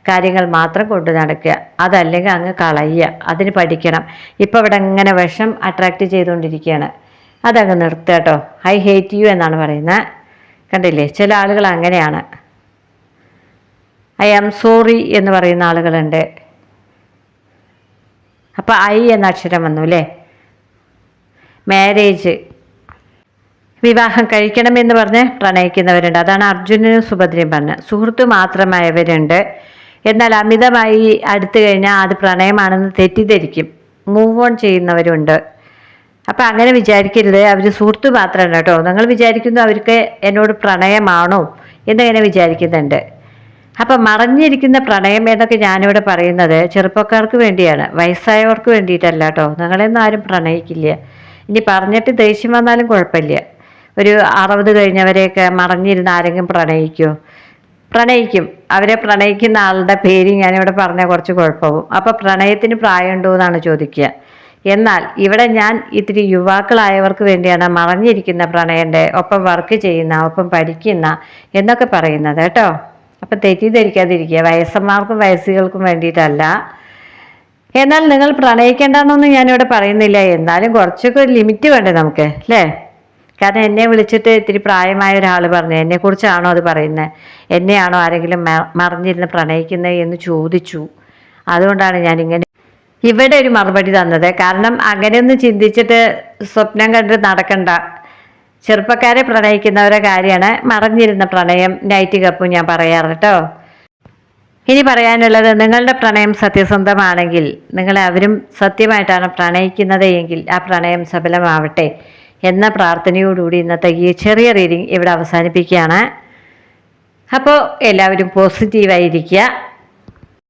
കാര്യങ്ങൾ മാത്രം കൊണ്ട് നടക്കുക, അതല്ലെങ്കിൽ അങ്ങ് കളയുക. അതിന് പഠിക്കണം. ഇപ്പോൾ ഇവിടെ ഇങ്ങനെ വിഷം അട്രാക്റ്റ് ചെയ്തുകൊണ്ടിരിക്കുകയാണ്, അതങ്ങ് നിർത്തുക കേട്ടോ. ഐ ഹേറ്റ് യു എന്നാണ് പറയുന്നത്. കണ്ടില്ലേ, ചില ആളുകൾ അങ്ങനെയാണ്. ഐ ആം സോറി എന്ന് പറയുന്ന ആളുകളുണ്ട്. അപ്പോൾ ഐ എന്ന അക്ഷരം വന്നു അല്ലേ. മാരേജ്, വിവാഹം കഴിക്കണമെന്ന് പറഞ്ഞ് പ്രണയിക്കുന്നവരുണ്ട്. അതാണ് അർജുനനും സുഭദ്രയും പറഞ്ഞത്. സുഹൃത്തു മാത്രമായവരുണ്ട്. എന്നാൽ അമിതമായി അടുത്തു കഴിഞ്ഞാൽ അത് പ്രണയമാണെന്ന് തെറ്റിദ്ധരിക്കും, മൂവ് ഓൺ ചെയ്യുന്നവരുണ്ട്. അപ്പം അങ്ങനെ വിചാരിക്കരുത്, അവർ സുഹൃത്തു മാത്രമല്ല കേട്ടോ. നിങ്ങൾ വിചാരിക്കുന്നു അവർക്ക് എന്നോട് പ്രണയമാണോ എന്നിങ്ങനെ വിചാരിക്കുന്നുണ്ട്. അപ്പം മറഞ്ഞിരിക്കുന്ന പ്രണയം എന്നൊക്കെ ഞാനിവിടെ പറയുന്നത് ചെറുപ്പക്കാർക്ക് വേണ്ടിയാണ്, വയസ്സായവർക്ക് വേണ്ടിയിട്ടല്ല കേട്ടോ. നിങ്ങളെയൊന്നും ആരും പ്രണയിക്കില്ല. ഇനി പറഞ്ഞിട്ട് ദേഷ്യം വന്നാലും കുഴപ്പമില്ല. ഒരു 60 കഴിഞ്ഞവരെയൊക്കെ മറഞ്ഞിരുന്ന് ആരെങ്കിലും പ്രണയിക്കുമോ? പ്രണയിക്കും. അവരെ പ്രണയിക്കുന്ന ആളുടെ പേര് ഞാനിവിടെ പറഞ്ഞാൽ കുറച്ച് കുഴപ്പമാവും. അപ്പോൾ പ്രണയത്തിന് പ്രായമുണ്ടോ എന്നാണ് ചോദിക്കുക. എന്നാൽ ഇവിടെ ഞാൻ ഇത്തിരി യുവാക്കളായവർക്ക് വേണ്ടിയാണ് മറഞ്ഞിരിക്കുന്ന പ്രണയൻ്റെ ഒപ്പം വർക്ക് ചെയ്യുന്ന, ഒപ്പം പഠിക്കുന്ന എന്നൊക്കെ പറയുന്നത് കേട്ടോ. അപ്പം തെറ്റിദ്ധരിക്കാതിരിക്കുക, വയസ്സന്മാർക്കും വയസ്സുകൾക്കും വേണ്ടിയിട്ടല്ല. എന്നാൽ നിങ്ങൾ പ്രണയിക്കേണ്ടെന്നൊന്നും ഞാനിവിടെ പറയുന്നില്ല. എന്നാലും കുറച്ചൊക്കെ ഒരു ലിമിറ്റ് വേണ്ടേ നമുക്ക്, അല്ലേ? കാരണം എന്നെ വിളിച്ചിട്ട് ഇത്തിരി പ്രായമായ ഒരാൾ പറഞ്ഞു, എന്നെക്കുറിച്ചാണോ അത് പറയുന്നത്, എന്നെയാണോ ആരെങ്കിലും മറിഞ്ഞിരുന്ന് പ്രണയിക്കുന്നത് എന്ന് ചോദിച്ചു. അതുകൊണ്ടാണ് ഞാനിങ്ങനെ ഇവിടെ ഒരു മറുപടി തന്നത്. കാരണം അങ്ങനെയൊന്നും ചിന്തിച്ചിട്ട് സ്വപ്നം കണ്ട് നടക്കണ്ട. ചെറുപ്പക്കാരെ പ്രണയിക്കുന്നവരെ കാര്യമാണ് മറഞ്ഞിരുന്ന പ്രണയം, നൈറ്റ് കപ്പും ഞാൻ പറയാറ് കേട്ടോ. ഇനി പറയാനുള്ളത്, നിങ്ങളുടെ പ്രണയം സത്യസന്ധമാണെങ്കിൽ, നിങ്ങളെ അവരും സത്യമായിട്ടാണ് പ്രണയിക്കുന്നത് എങ്കിൽ ആ പ്രണയം സഫലമാവട്ടെ എന്ന പ്രാർത്ഥനയോടുകൂടി ഇന്നത്തെ ഈ ചെറിയ റീഡിങ് ഇവിടെ അവസാനിപ്പിക്കുകയാണ്. അപ്പോൾ എല്ലാവരും പോസിറ്റീവായിരിക്കുക.